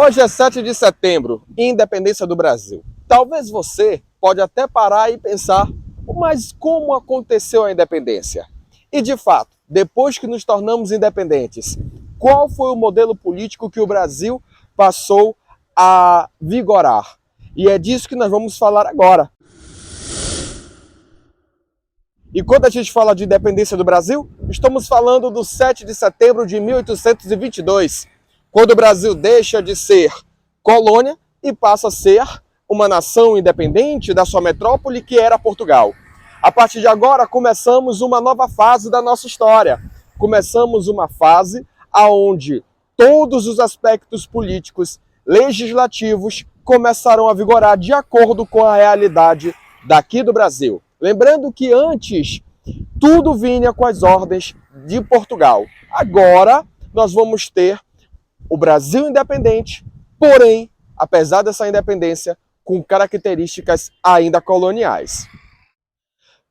Hoje é 7 de setembro, independência do Brasil. Talvez você pode até parar e pensar, mas como aconteceu a independência? E de fato, depois que nos tornamos independentes, qual foi o modelo político que o Brasil passou a vigorar? E é disso que nós vamos falar agora. E quando a gente fala de independência do Brasil, estamos falando do 7 de setembro de 1822, quando o Brasil deixa de ser colônia e passa a ser uma nação independente da sua metrópole, que era Portugal. A partir de agora, começamos uma nova fase da nossa história. Começamos uma fase onde todos os aspectos políticos, legislativos, começarão a vigorar de acordo com a realidade daqui do Brasil. Lembrando que antes tudo vinha com as ordens de Portugal. Agora nós vamos ter o Brasil independente, porém, apesar dessa independência, com características ainda coloniais.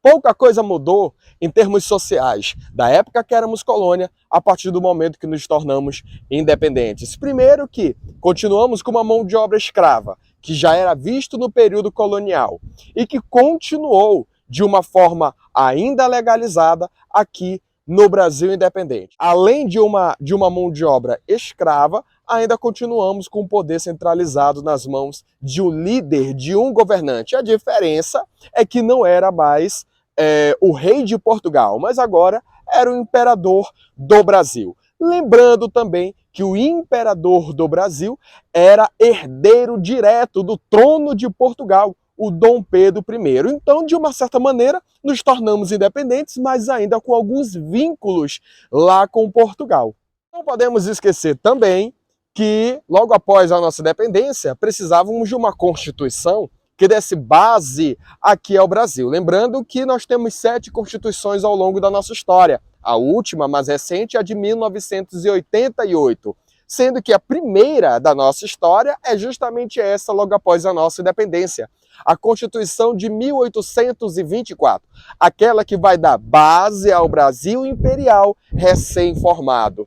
Pouca coisa mudou em termos sociais da época que éramos colônia a partir do momento que nos tornamos independentes. Primeiro que continuamos com uma mão de obra escrava, que já era visto no período colonial e que continuou de uma forma ainda legalizada aqui no Brasil independente. Além de uma mão de obra escrava, ainda continuamos com o poder centralizado nas mãos de um líder, de um governante. A diferença é que não era mais o rei de Portugal, mas agora era o imperador do Brasil. Lembrando também que o imperador do Brasil era herdeiro direto do trono de Portugal, o Dom Pedro I. Então, de uma certa maneira, nos tornamos independentes, mas ainda com alguns vínculos lá com Portugal. Não podemos esquecer também que, logo após a nossa independência, precisávamos de uma Constituição que desse base aqui ao Brasil. Lembrando que nós temos 7 constituições ao longo da nossa história. A última, mais recente, é a de 1988. Sendo que a primeira da nossa história é justamente essa, logo após a nossa independência. A Constituição de 1824, aquela que vai dar base ao Brasil imperial recém-formado.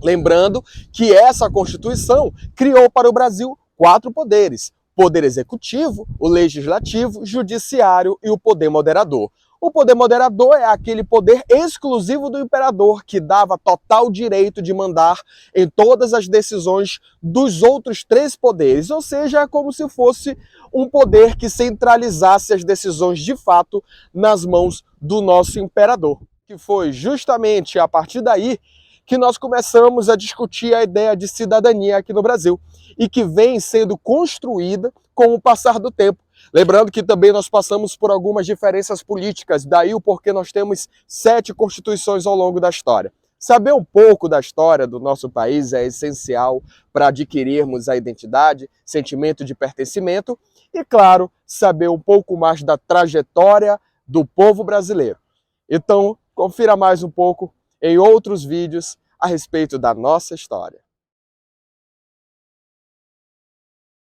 Lembrando que essa Constituição criou para o Brasil 4 poderes: poder executivo, o legislativo, judiciário e o poder moderador. O poder moderador é aquele poder exclusivo do imperador que dava total direito de mandar em todas as decisões dos outros 3 poderes, ou seja, é como se fosse um poder que centralizasse as decisões de fato nas mãos do nosso imperador. Que foi justamente a partir daí que nós começamos a discutir a ideia de cidadania aqui no Brasil e que vem sendo construída com o passar do tempo. Lembrando que também nós passamos por algumas diferenças políticas, daí o porquê nós temos 7 constituições ao longo da história. Saber um pouco da história do nosso país é essencial para adquirirmos a identidade, sentimento de pertencimento e, claro, saber um pouco mais da trajetória do povo brasileiro. Então, confira mais um pouco em outros vídeos a respeito da nossa história.